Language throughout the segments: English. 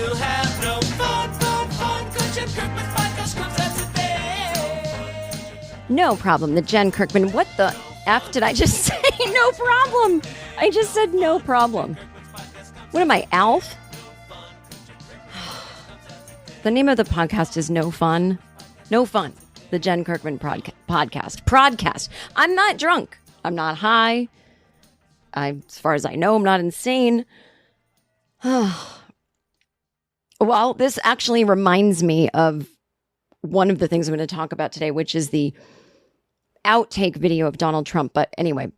We'll have no fun, 'cause Jen Kirkman's podcast comes out today. No problem. The Jen Kirkman. What the F did I just say? No problem. I just said no problem. What am I, Alf? The name of the podcast is No Fun. No Fun. The Jen Kirkman podcast. I'm not drunk. I'm not high. As far as I know, I'm not insane. Well, this actually reminds me of one of the things I'm going to talk about today, which is the outtake video of Donald Trump. But anyway,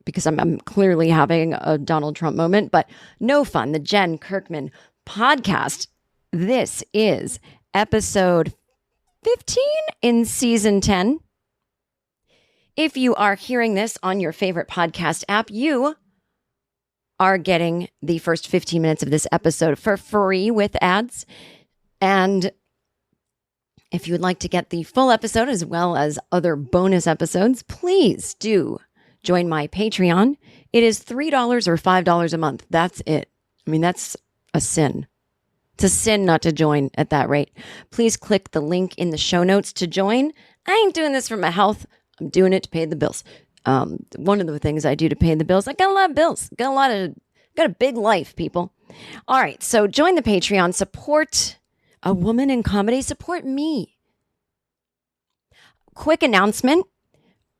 because I'm clearly having a Donald Trump moment, but No Fun, the Jen Kirkman podcast. This is episode 15 in season 10. If you are hearing this on your favorite podcast app, you are getting the first 15 minutes of this episode for free with ads. And if you would like to get the full episode as well as other bonus episodes, please do join my Patreon. It is $3 or $5 a month. That's it. I mean, that's a sin. It's a sin not to join at that rate. Please click the link in the show notes to join. I ain't doing this for my health. I'm doing it to pay the bills. One of the things I do to pay the bills, I got a lot of bills. Got a big life, people. All right, so join the Patreon. Support a woman in comedy. Support me. Quick announcement.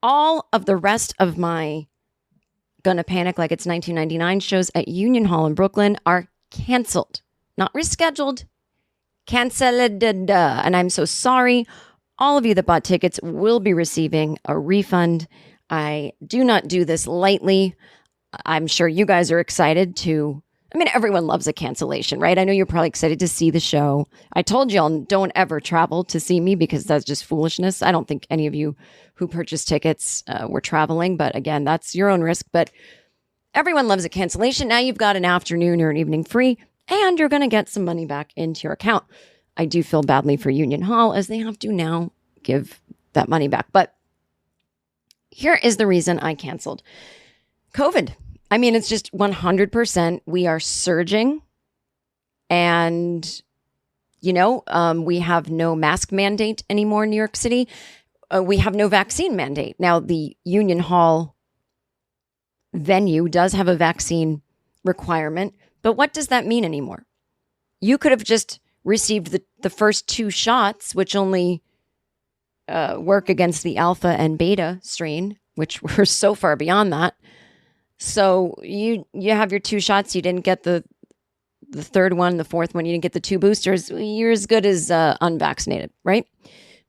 All of the rest of my Gonna Panic Like It's 1999 shows at Union Hall in Brooklyn are canceled. Not rescheduled. Canceled. And I'm so sorry. All of you that bought tickets will be receiving a refund. I do not do this lightly. I'm sure you guys are excited to. I mean, everyone loves a cancellation, right? I know you're probably excited to see the show. I told y'all don't ever travel to see me because that's just foolishness. I don't think any of you who purchased tickets were traveling. But again, that's your own risk. But everyone loves a cancellation. Now you've got an afternoon or an evening free, and you're going to get some money back into your account. I do feel badly for Union Hall as they have to now give that money back. But here is the reason I canceled. COVID. I mean, it's just 100%. We are surging. And, we have no mask mandate anymore in New York City. We have no vaccine mandate. Now, the Union Hall venue does have a vaccine requirement. But what does that mean anymore? You could have just received the first 2 shots, which only work against the alpha and beta strain, which we're so far beyond that. So you have your 2 shots. You didn't get the third one, the fourth one. You didn't get the 2 boosters. You're as good as unvaccinated, right?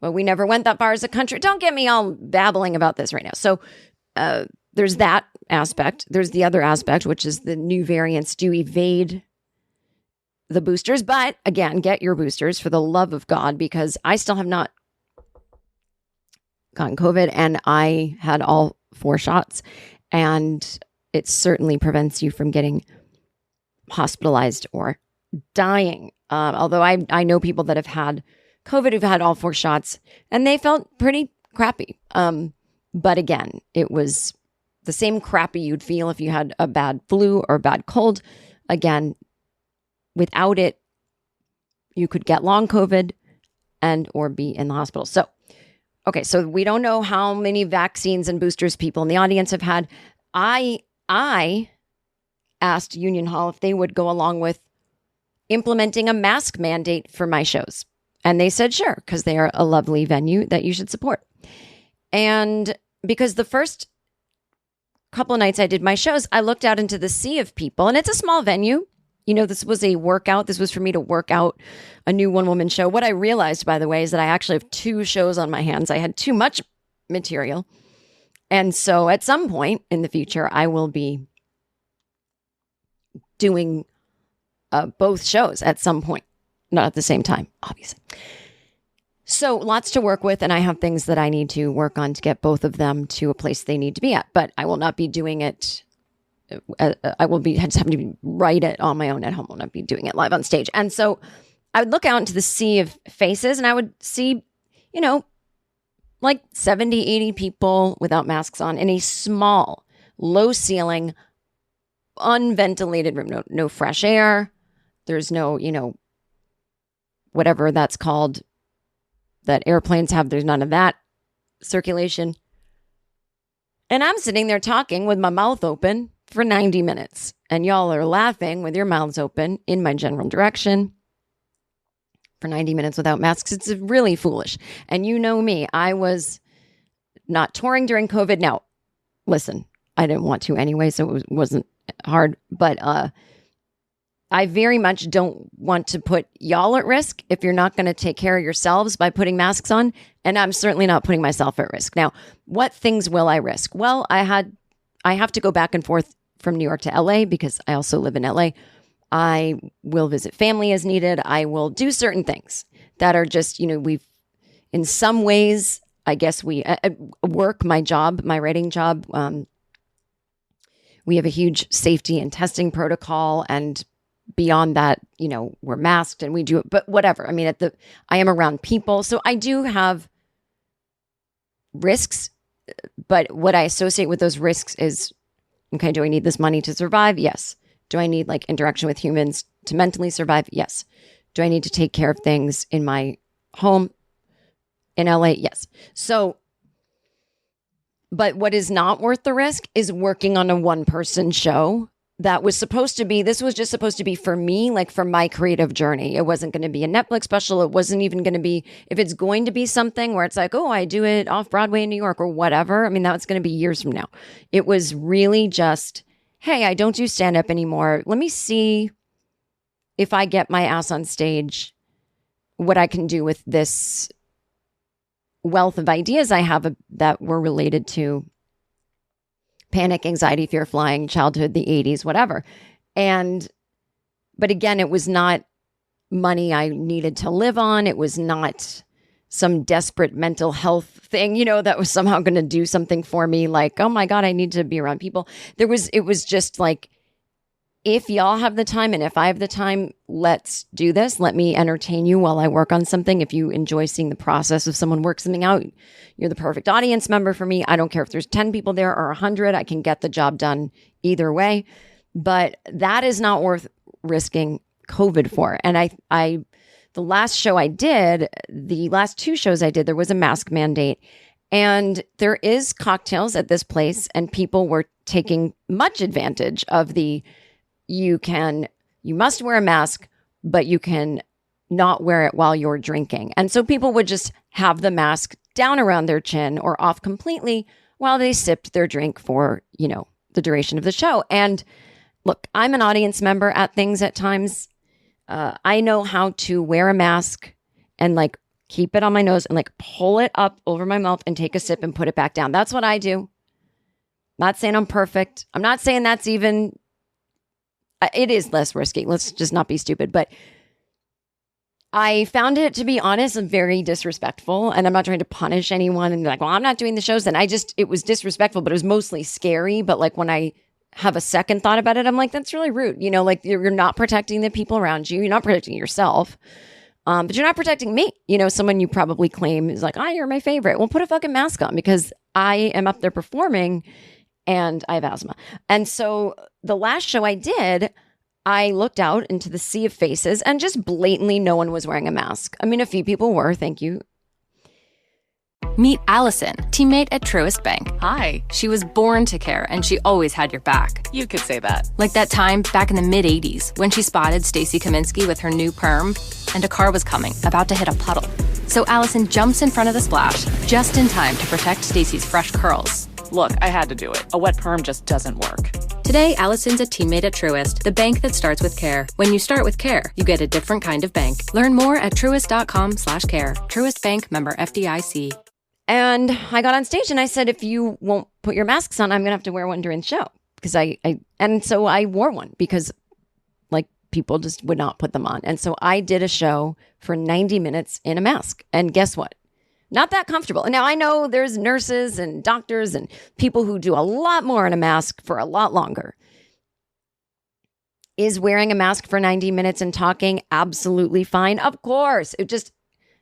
Well, we never went that far as a country. Don't get me all babbling about this right now. So there's that aspect. There's the other aspect, which is the new variants do evade the boosters. But again, get your boosters for the love of God, because I still have not gotten COVID and I had all 4 shots, and it certainly prevents you from getting hospitalized or dying. Although I know people that have had COVID who've had all 4 shots and they felt pretty crappy. But again, it was the same crappy you'd feel if you had a bad flu or a bad cold. Again, without it, you could get long COVID and or be in the hospital. So, okay, so we don't know how many vaccines and boosters people in the audience have had. I asked Union Hall if they would go along with implementing a mask mandate for my shows. And they said, sure, because they are a lovely venue that you should support. And because the first couple of nights I did my shows, I looked out into the sea of people, and it's a small venue. This was a workout. This was for me to work out a new one-woman show. What I realized, by the way, is that I actually have 2 shows on my hands. I had too much material. And so at some point in the future, I will be doing both shows at some point. Not at the same time, obviously. So lots to work with, and I have things that I need to work on to get both of them to a place they need to be at. But I will not be doing it. I will be just having to write it on my own at home. I will not be doing it live on stage. And so I would look out into the sea of faces, and I would see, like 70, 80 people without masks on in a small, low ceiling, unventilated room. No fresh air. There's no, whatever that's called that airplanes have. There's none of that circulation. And I'm sitting there talking with my mouth open for 90 minutes. And y'all are laughing with your mouths open in my general direction for 90 minutes without masks. It's really foolish. And you know me, I was not touring during COVID. Now, listen, I didn't want to anyway, so it wasn't hard. But I very much don't want to put y'all at risk if you're not going to take care of yourselves by putting masks on. And I'm certainly not putting myself at risk. Now, what things will I risk? Well, I have to go back and forth from New York to LA because I also live in LA. I will visit family as needed. I will do certain things that are just, we've, in some ways, I guess we work, my job, my writing job. We have a huge safety and testing protocol, and beyond that, we're masked and we do it, but whatever. I mean, I am around people. So I do have risks, but what I associate with those risks is, okay, do I need this money to survive? Yes. Do I need interaction with humans to mentally survive? Yes. Do I need to take care of things in my home in LA? Yes. So, but what is not worth the risk is working on a one-person show that was supposed to be, this was just supposed to be for me, for my creative journey. It wasn't going to be a Netflix special. It wasn't even going to be, if it's going to be something where it's I do it off Broadway in New York or whatever. I mean, that's going to be years from now. It was really just, hey, I don't do stand-up anymore. Let me see if I get my ass on stage, what I can do with this wealth of ideas I have that were related to panic, anxiety, fear, flying, childhood, the 80s, whatever. But again, it was not money I needed to live on. It was not some desperate mental health thing, that was somehow going to do something for me. Oh my God, I need to be around people. It was just if y'all have the time and if I have the time, let's do this. Let me entertain you while I work on something. If you enjoy seeing the process of someone work something out, you're the perfect audience member for me. I don't care if there's 10 people there or 100. I can get the job done either way. But that is not worth risking COVID for. And the last show I did, the last two shows I did, there was a mask mandate. And there is cocktails at this place, and people were taking much advantage of you must wear a mask, but you can not wear it while you're drinking. And so people would just have the mask down around their chin or off completely while they sipped their drink for, the duration of the show. And look, I'm an audience member at things at times. I know how to wear a mask and keep it on my nose and pull it up over my mouth and take a sip and put it back down. That's what I do. Not saying I'm perfect. I'm not saying that's even... It is less risky. Let's just not be stupid. But I found it, to be honest, very disrespectful. And I'm not trying to punish anyone and well, I'm not doing the shows. And it was disrespectful, but it was mostly scary. But when I have a second thought about it, I'm that's really rude. You're not protecting the people around you. You're not protecting yourself. But you're not protecting me. Someone you probably claim is you're my favorite. Well, put a fucking mask on because I am up there performing and I have asthma. And so the last show I did, I looked out into the sea of faces and just blatantly no one was wearing a mask. I mean, a few people were, thank you. Meet Allison, teammate at Truist Bank. Hi. She was born to care, and she always had your back. You could say that. Like that time back in the mid-'80s when she spotted Stacey Kaminsky with her new perm, and a car was coming, about to hit a puddle. So Allison jumps in front of the splash, just in time to protect Stacey's fresh curls. Look, I had to do it. A wet perm just doesn't work. Today, Allison's a teammate at Truist, the bank that starts with care. When you start with care, you get a different kind of bank. Learn more at truist.com/care. Truist Bank, member FDIC. And I got on stage and I said, if you won't put your masks on, I'm going to have to wear one during the show. Because so I wore one because people just would not put them on. And so I did a show for 90 minutes in a mask. And guess what? Not that comfortable. Now, I know there's nurses and doctors and people who do a lot more in a mask for a lot longer. Is wearing a mask for 90 minutes and talking absolutely fine? Of course. It just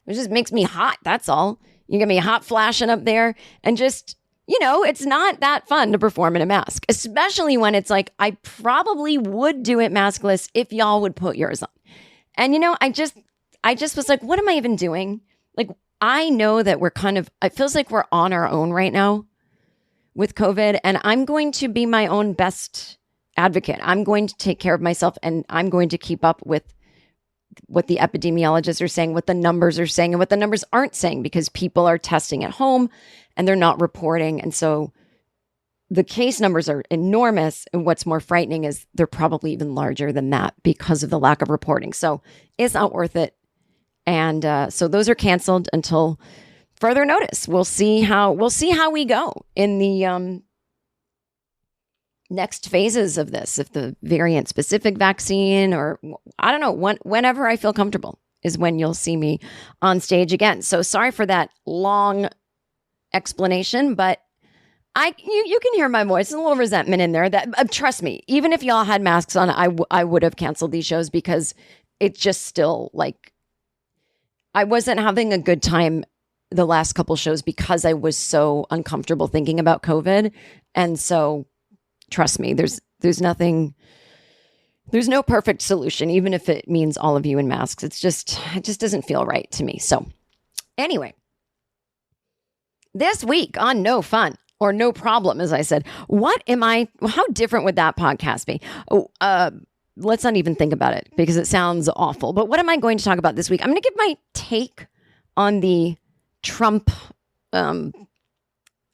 makes me hot. That's all. You get me hot flashing up there and just, it's not that fun to perform in a mask, especially when it's like, I probably would do it maskless if y'all would put yours on. And, I just was like, what am I even doing? Like, I know that it feels like we're on our own right now with COVID, and I'm going to be my own best advocate. I'm going to take care of myself, and I'm going to keep up with what the epidemiologists are saying, what the numbers are saying, and what the numbers aren't saying, because people are testing at home and they're not reporting. And so the case numbers are enormous. And what's more frightening is they're probably even larger than that because of the lack of reporting. So it's not worth it. And so those are canceled until further notice. We'll see how we go in the next phases of this, if the variant specific vaccine, or I don't know, whenever I feel comfortable is when you'll see me on stage again. So sorry for that long explanation, but you can hear my voice. There's a little resentment in there that trust me, even if y'all had masks on, I would have canceled these shows, because it's just still like, I wasn't having a good time the last couple shows because I was so uncomfortable thinking about COVID. And so trust me, there's no perfect solution, even if it means all of you in masks. It just doesn't feel right to me. So anyway, this week on No Fun or No Problem, as I said, how different would that podcast be? Let's not even think about it because it sounds awful. But what am I going to talk about this week? I'm going to give my take on the Trump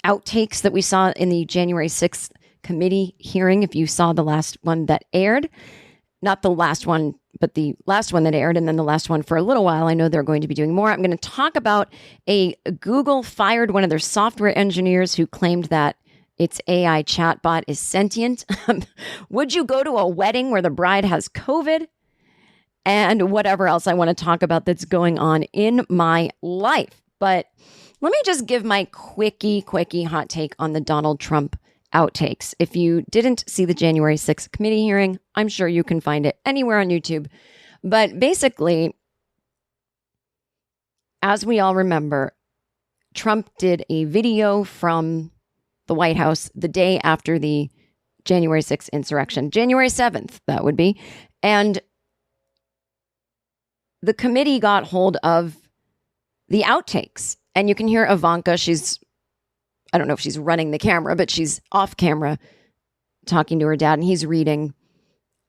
outtakes that we saw in the January 6th committee hearing. If you saw the last one that aired, not the last one, but the last one that aired, and then the last one for a little while. I know they're going to be doing more. I'm going to talk about Google fired one of their software engineers who claimed that its AI chatbot is sentient. Would you go to a wedding where the bride has COVID? And whatever else I want to talk about that's going on in my life. But let me just give my quickie hot take on the Donald Trump outtakes. If you didn't see the January 6th committee hearing, I'm sure you can find it anywhere on YouTube. But basically, as we all remember, Trump did a video from the White House the day after the January 6th insurrection, January 7th, that would be. And the committee got hold of the outtakes. And you can hear Ivanka, I don't know if she's running the camera, but she's off camera talking to her dad, and he's reading,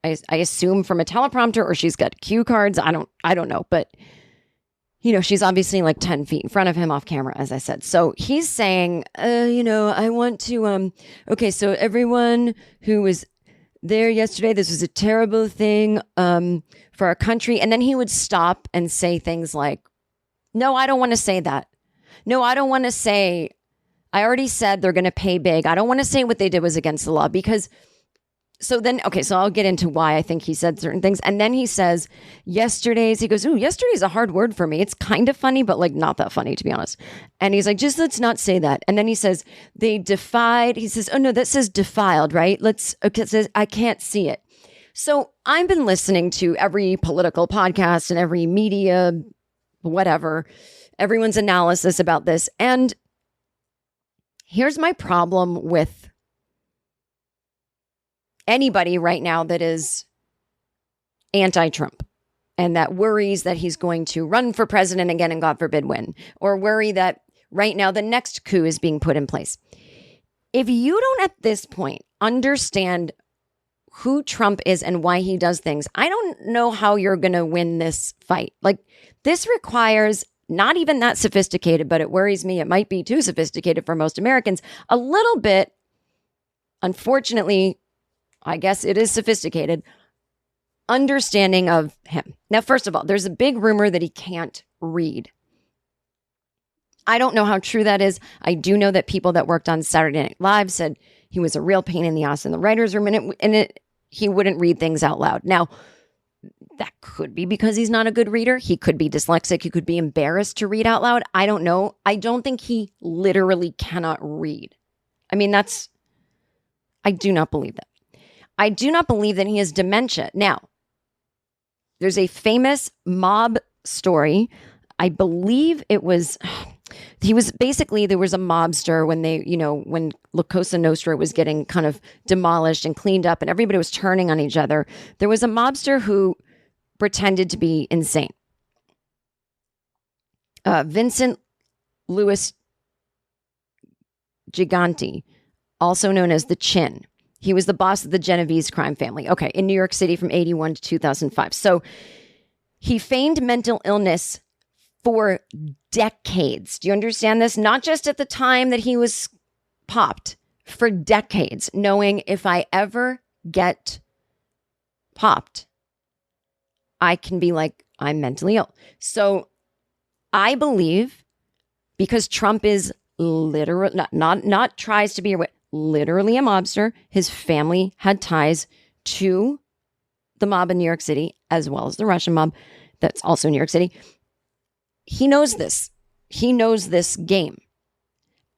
I assume from a teleprompter, or she's got cue cards. I don't know, but she's obviously like 10 feet in front of him off camera, as I said. So he's saying, I want to, okay, so everyone who was there yesterday, this was a terrible thing for our country. And then he would stop and say things like, no, I don't want to say that. No, I don't want to say, I already said they're going to pay big. I don't want to say what they did was against the law, because so I'll get into why I think he said certain things. And then he says he goes, yesterday's a hard word for me. It's kind of funny, but like not that funny, to be honest. And he's like, just let's not say that. And then he says, he says, oh no, that says defiled, right? It says, I can't see it. So I've been listening to every political podcast and every media, whatever, everyone's analysis about this. And here's my problem with anybody right now that is anti-Trump and that worries that he's going to run for president again and God forbid win, or worry that right now the next coup is being put in place. If you don't at this point understand who Trump is and why he does things, I don't know how you're going to win this fight. Like, this requires not even that sophisticated, but it worries me. It might be too sophisticated for most Americans. A little bit, unfortunately, I guess it is sophisticated, understanding of him. Now, first of all, there's a big rumor that he can't read. I don't know how true that is. I do know that people that worked on Saturday Night Live said he was a real pain in the ass in the writer's room, and he wouldn't read things out loud. Now, that could be because he's not a good reader. He could be dyslexic. He could be embarrassed to read out loud. I don't know. I don't think he literally cannot read. I mean, I do not believe that. I do not believe that he has dementia. Now, there's a famous mob story. I believe it was He was basically, there was a mobster when when La Cosa Nostra was getting kind of demolished and cleaned up and everybody was turning on each other. There was a mobster who pretended to be insane. Vincent Louis Gigante, also known as the Chin. He was the boss of the Genovese crime family. Okay, in New York City from 81 to 2005. So he feigned mental illness for decades. Do you understand this? Not just at the time that he was popped, for decades, knowing if I ever get popped, I can be like, I'm mentally ill. So I believe, because Trump is literally not tries to be literally a mobster, his family had ties to the mob in New York City, as well as the Russian mob that's also in New York City. He knows this. He knows this game.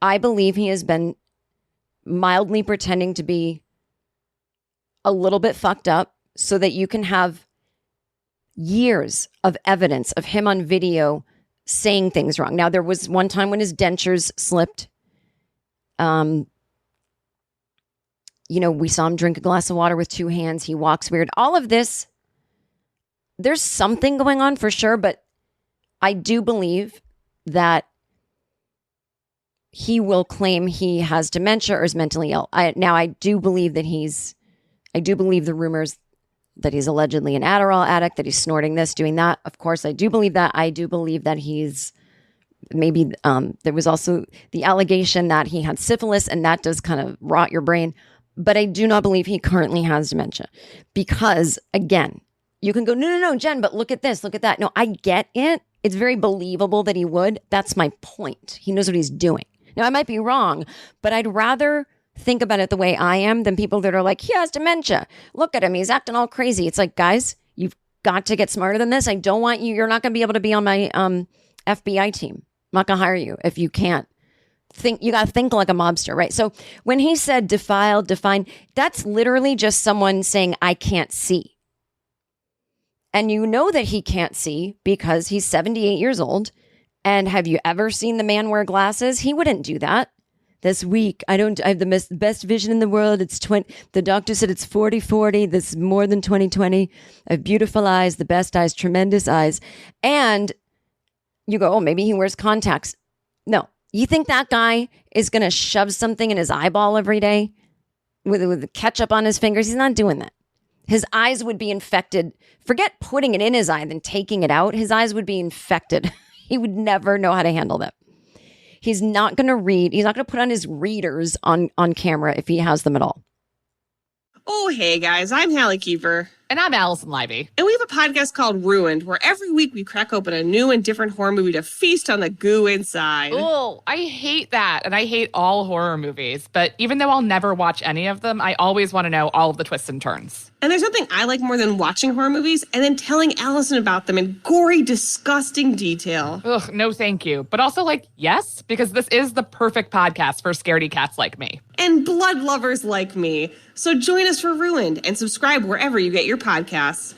I believe he has been mildly pretending to be a little bit fucked up so that you can have years of evidence of him on video saying things wrong. Now, there was one time when his dentures slipped. We saw him drink a glass of water with two hands. He walks weird. All of this, there's something going on for sure, but I do believe that he will claim he has dementia or is mentally ill. I do believe the rumors that he's allegedly an Adderall addict, that he's snorting this, doing that. Of course, I do believe that. I do believe that he's maybe, there was also the allegation that he had syphilis, and that does kind of rot your brain. But I do not believe he currently has dementia because, again, you can go, no, Jen, but look at this, look at that. No, I get it. It's very believable that he would. That's my point. He knows what he's doing. Now, I might be wrong, but I'd rather think about it the way I am than people that are like, he has dementia. Look at him. He's acting all crazy. It's like, guys, you've got to get smarter than this. I don't want you. You're not going to be able to be on my FBI team. I'm not going to hire you if you can't. You got to think like a mobster, right? So when he said defiled, defined, that's literally just someone saying, I can't see. And you know that he can't see because he's 78 years old. And have you ever seen the man wear glasses? He wouldn't do that. This week, I have the best vision in the world. It's 20. The doctor said it's 40-40. This is more than 20-20. I have beautiful eyes, the best eyes, tremendous eyes. And you go, oh, maybe he wears contacts. No. You think that guy is going to shove something in his eyeball every day with ketchup on his fingers? He's not doing that. His eyes would be infected. Forget putting it in his eye and then taking it out. His eyes would be infected. He would never know how to handle that. He's not going to read. He's not going to put on his readers on camera if he has them at all. Oh, hey, guys. I'm Hallie Kiefer. And I'm Allison Livey. And we have a podcast called Ruined, where every week we crack open a new and different horror movie to feast on the goo inside. Oh, I hate that. And I hate all horror movies. But even though I'll never watch any of them, I always want to know all of the twists and turns. And there's nothing I like more than watching horror movies and then telling Allison about them in gory, disgusting detail. Ugh, no thank you. But also, yes, because this is the perfect podcast for scaredy cats like me. And blood lovers like me. So join us for Ruined and subscribe wherever you get your podcasts.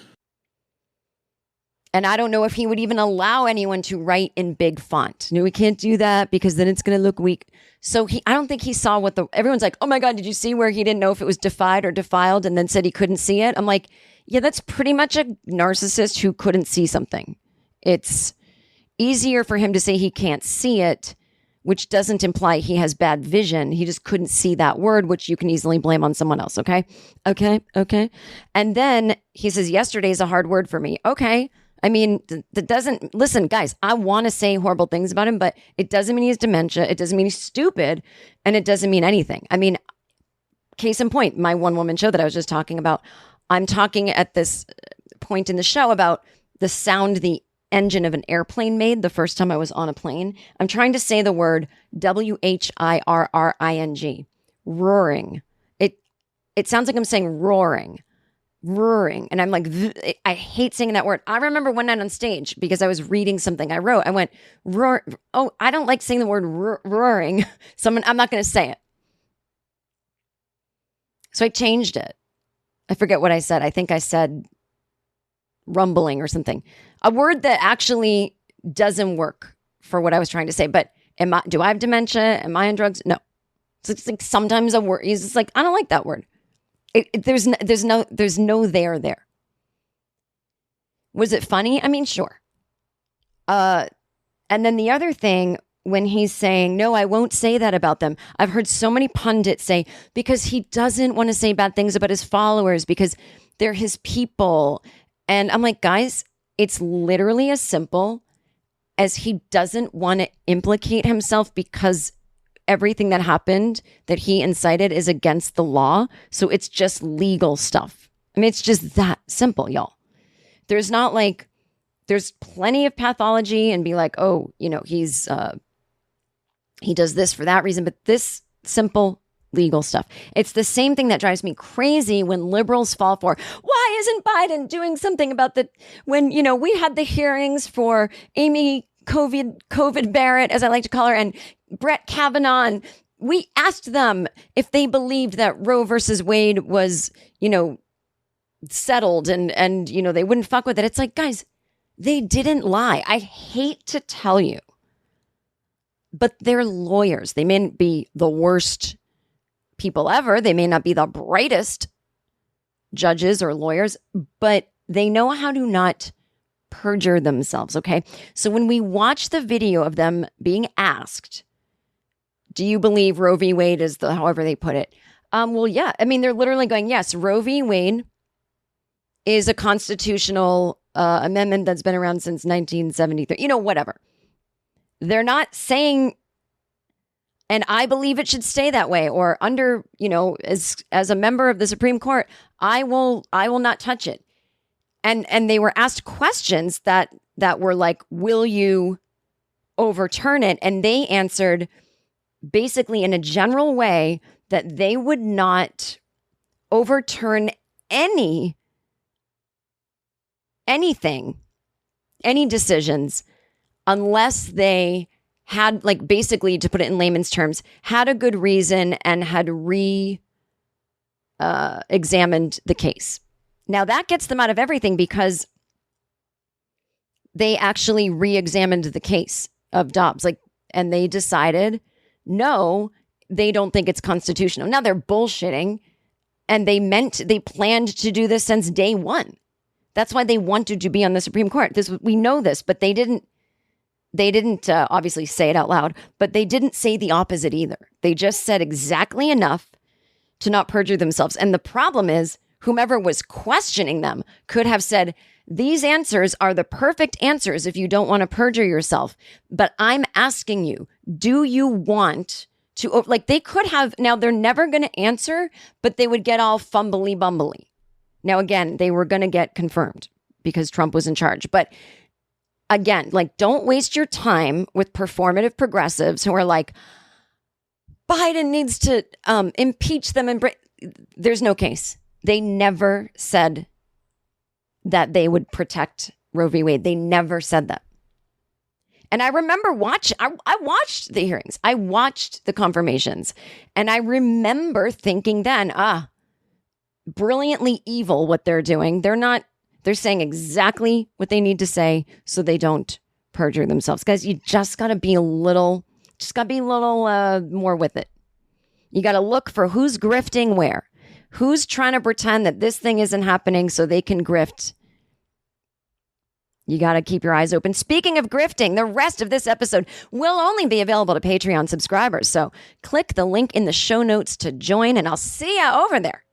And I don't know if he would even allow anyone to write in big font. No, we can't do that because then it's going to look weak. So I don't think he saw everyone's like, oh my God, did you see where he didn't know if it was defied or defiled and then said he couldn't see it? I'm like, yeah, that's pretty much a narcissist who couldn't see something. It's easier for him to say he can't see it, which doesn't imply he has bad vision. He just couldn't see that word, which you can easily blame on someone else. Okay. And then he says, yesterday's a hard word for me. Okay. I mean, that doesn't, listen, guys, I want to say horrible things about him, but it doesn't mean he has dementia. It doesn't mean he's stupid. And it doesn't mean anything. I mean, case in point, my one woman show that I was just talking about, I'm talking at this point in the show about the sound the engine of an airplane made the first time I was on a plane. I'm trying to say the word WHIRRING, roaring. It sounds like I'm saying roaring. And I'm like, I hate saying that word. I remember one night on stage because I was reading something I wrote. I went, roar. Oh, I don't like saying the word roaring. I'm not going to say it. So I changed it. I forget what I said. I think I said rumbling or something. A word that actually doesn't work for what I was trying to say. But Do I have dementia? Am I on drugs? No. It's like sometimes a word. He's just like, I don't like that word. There's no there. Was it funny? I mean, sure. And then the other thing, when he's saying, no, I won't say that about them. I've heard so many pundits say, because he doesn't want to say bad things about his followers because they're his people. And I'm like, guys, it's literally as simple as he doesn't want to implicate himself because everything that happened that he incited is against the law. So it's just legal stuff. I mean, it's just that simple, y'all. There's not like, there's plenty of pathology and be like, oh, you know, he does this for that reason, but this simple legal stuff. It's the same thing that drives me crazy when liberals fall for, why isn't Biden doing something about when, you know, we had the hearings for Amy COVID Barrett, as I like to call her, and Brett Kavanaugh, and we asked them if they believed that Roe versus Wade was, you know, settled and, you know, they wouldn't fuck with it. It's like, guys, they didn't lie. I hate to tell you, but they're lawyers. They may not be the worst people ever. They may not be the brightest judges or lawyers, but they know how to not perjure themselves, okay? So when we watch the video of them being asked, do you believe Roe v. Wade is however they put it? Well, yeah. I mean, they're literally going, yes, Roe v. Wade is a constitutional amendment that's been around since 1973, you know, whatever. They're not saying, and I believe it should stay that way, or under, you know, as a member of the Supreme Court, I will not touch it. And they were asked questions that were like, will you overturn it? And they answered basically in a general way that they would not overturn anything, any decisions, unless they had, like, basically, to put it in layman's terms, had a good reason and had examined the case. Now that gets them out of everything because they actually re-examined the case of Dobbs, and they decided, no, they don't think it's constitutional. Now they're bullshitting, and they planned to do this since day one. That's why they wanted to be on the Supreme Court. We know this, but they didn't obviously say it out loud, but they didn't say the opposite either. They just said exactly enough to not perjure themselves. And the problem is, whomever was questioning them could have said, these answers are the perfect answers if you don't want to perjure yourself. But I'm asking you, do you want to, like, they could have, now they're never going to answer, but they would get all fumbly bumbly. Now, again, they were going to get confirmed because Trump was in charge. But again, like, don't waste your time with performative progressives who are like, Biden needs to impeach them. There's no case. They never said that they would protect Roe v. Wade. They never said that. And I remember I watched the hearings. I watched the confirmations. And I remember thinking then, brilliantly evil what they're doing. They're saying exactly what they need to say so they don't perjure themselves. Guys, you just got to be a little more with it. You got to look for who's grifting where. Who's trying to pretend that this thing isn't happening so they can grift? You got to keep your eyes open. Speaking of grifting, the rest of this episode will only be available to Patreon subscribers. So click the link in the show notes to join, and I'll see you over there.